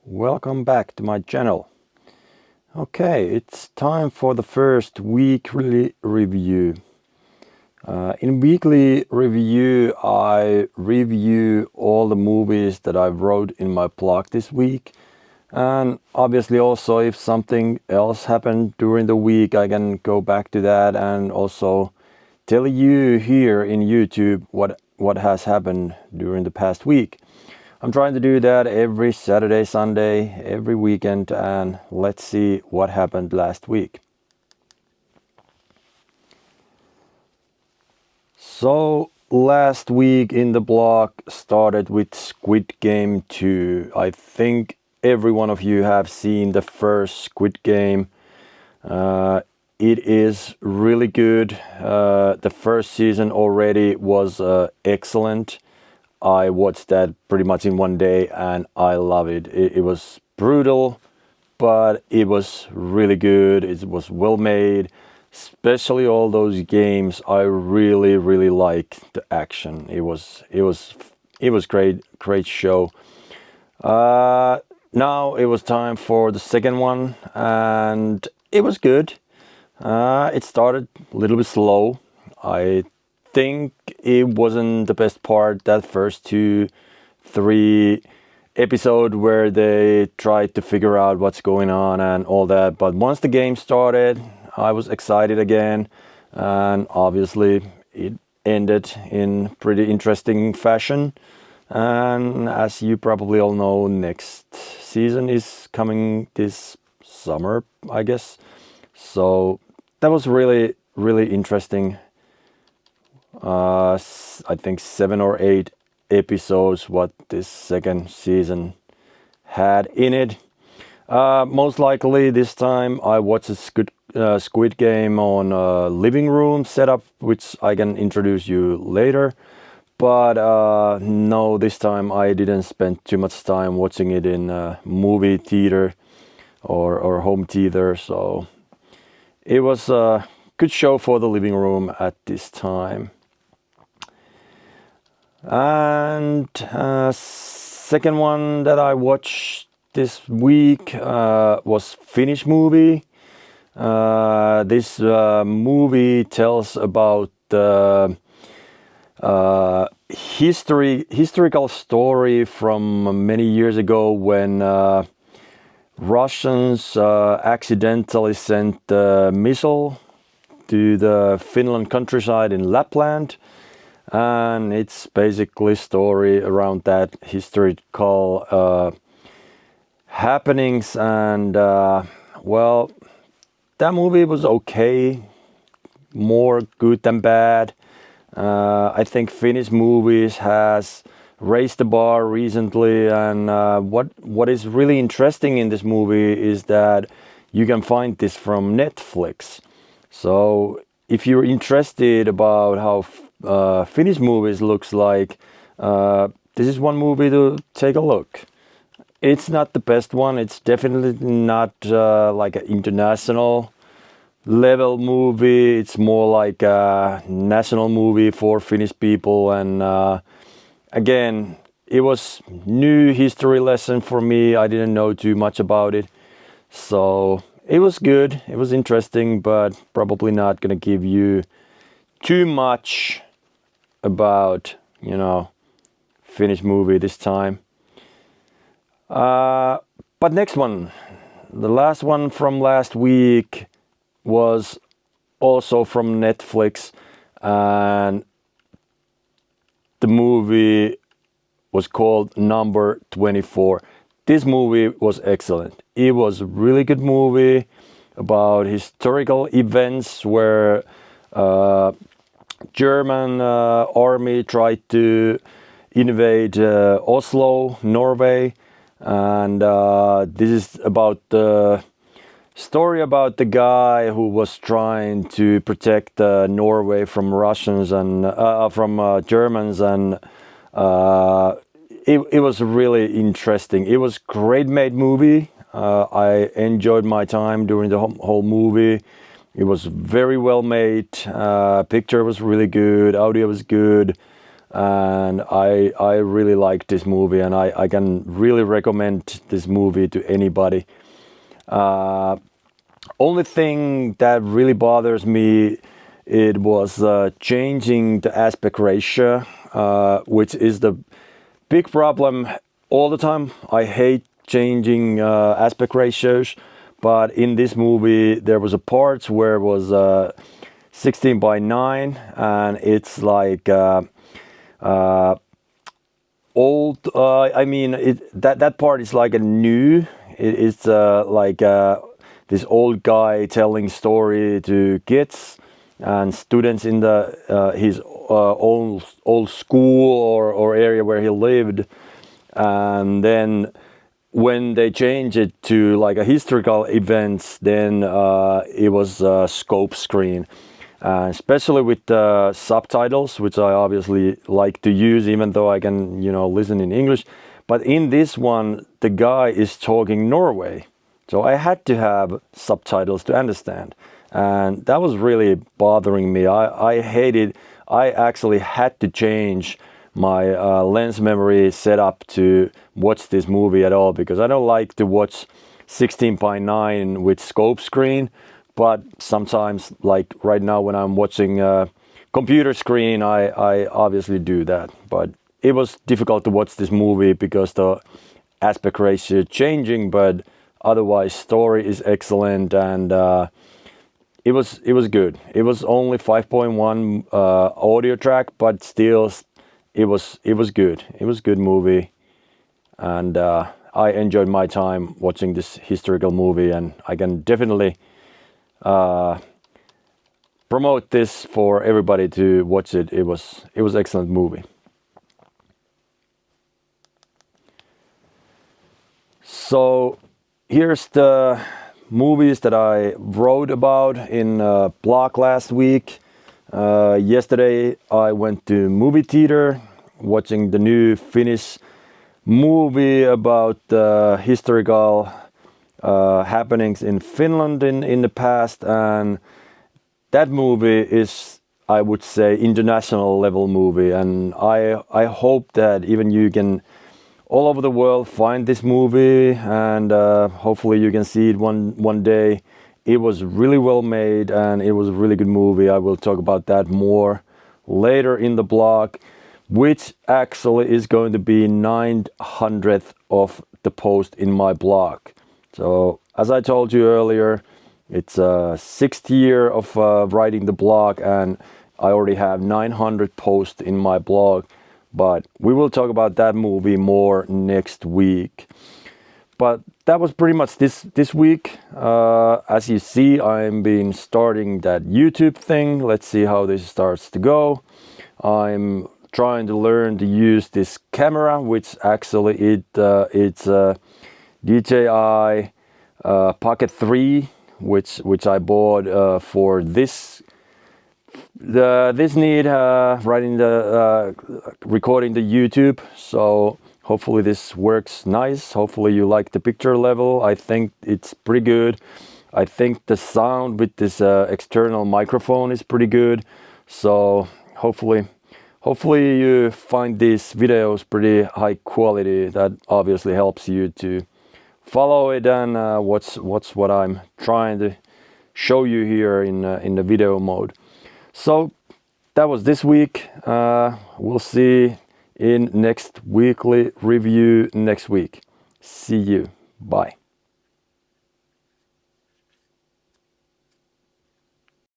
Welcome back to my channel. Okay, it's time for the first weekly review. In weekly review, I review all the movies that I wrote in my blog this week. And obviously also if something else happened during the week, I can go back to that and also tell you here in YouTube what has happened during the past week. I'm trying to do that every Saturday, Sunday, every weekend, and let's see what happened last week. So last week in the blog started with Squid Game 2. I think every one of you have seen the first Squid Game. It is really good. The first season already was excellent. I watched that pretty much in one day and I love it. It was brutal, but it was really good. It was well made, especially all those games. I really liked the action. It was great show. Now it was time for the second one and it was good. It started a little bit slow. I think it wasn't the best part, that first 2-3 episode where they tried to figure out what's going on and all that. But once the game started, I was excited again, and obviously it ended in pretty interesting fashion. And as you probably all know, next season is coming this summer, I guess. So that was really interesting. I think 7 or 8 episodes what this second season had in it. Most likely this time I watched a Squid Game on a living room setup, which I can introduce you later. But no, this time I didn't spend too much time watching it in a movie theater or home theater. So it was a good show for the living room at this time. And second one that I watched this week was Finnish movie. This movie tells about the historical story from many years ago when Russians accidentally sent a missile to the Finland countryside in Lapland. And it's basically a story around that historical happenings. And well, that movie was okay, more good than bad. I think Finnish movies has raised the bar recently, and what is really interesting in this movie is that you can find this from Netflix. So if you're interested about how Finnish movies looks like, this is one movie to take a look. It's not the best one. It's definitely not like an international level movie. It's more like a national movie for Finnish people. And again, it was new history lesson for me. I didn't know too much about it. So it was good. It was interesting, but probably not gonna give you too much about, Finnish movie this time. But next one, the last one from last week was also from Netflix, and the movie was called Number 24. This movie was excellent. It was a really good movie about historical events where German army tried to invade Oslo, Norway, and this is about the story about the guy who was trying to protect Norway from Russians and from Germans, and it was really interesting. It was great made movie. I enjoyed my time during the whole movie. It was very well made. Picture was really good. Audio was good. and I really liked this movie, and I can really recommend this movie to anybody. Only thing that really bothers me, it was changing the aspect ratio, which is the big problem all the time. I hate changing aspect ratios, but in this movie there was a part where it was 16:9, and it's like old. I mean, that part is like a new. It's like this old guy telling story to kids and students in the his old school or area where he lived, and then when they change it to like a historical events, then it was a scope screen, especially with the subtitles, which I obviously like to use, even though I can listen in English. But in this one, the guy is talking Norway, so I had to have subtitles to understand, and that was really bothering me. I hated. I actually had to change my lens memory setup to watch this movie at all, because I don't like to watch 16:9 with scope screen. But sometimes, like right now when I'm watching a computer screen, I obviously do that. But it was difficult to watch this movie because the aspect ratio changing, but otherwise story is excellent, and it was good. It was only 5.1 audio track, but still it was good. It was a good movie, and I enjoyed my time watching this historical movie, and I can definitely promote this for everybody to watch it. It was excellent movie. So here's the movies that I wrote about in a blog last week. Yesterday I went to movie theater watching the new Finnish movie about historical happenings in Finland in the past, and that movie is, I would say, international level movie, and I hope that even you can all over the world find this movie, and hopefully you can see it one day. It was really well made, and it was a really good movie. I will talk about that more later in the blog, which actually is going to be 900th of the post in my blog. So as I told you earlier, it's a 6th year of writing the blog, and I already have 900 posts in my blog. But we will talk about that movie more next week. But that was pretty much this week. As you see, I'm been starting that YouTube thing. Let's see how this starts to go. I'm trying to learn to use this camera, which actually it's a DJI Pocket 3, which I bought for this need writing the recording the YouTube. So hopefully this works nice. Hopefully you like the picture level. I think it's pretty good. I think the sound with this external microphone is pretty good. So hopefully you find these videos pretty high quality. That obviously helps you to follow it and what's what I'm trying to show you here in the video mode. So that was this week. We'll see in next weekly review next week. See you. Bye.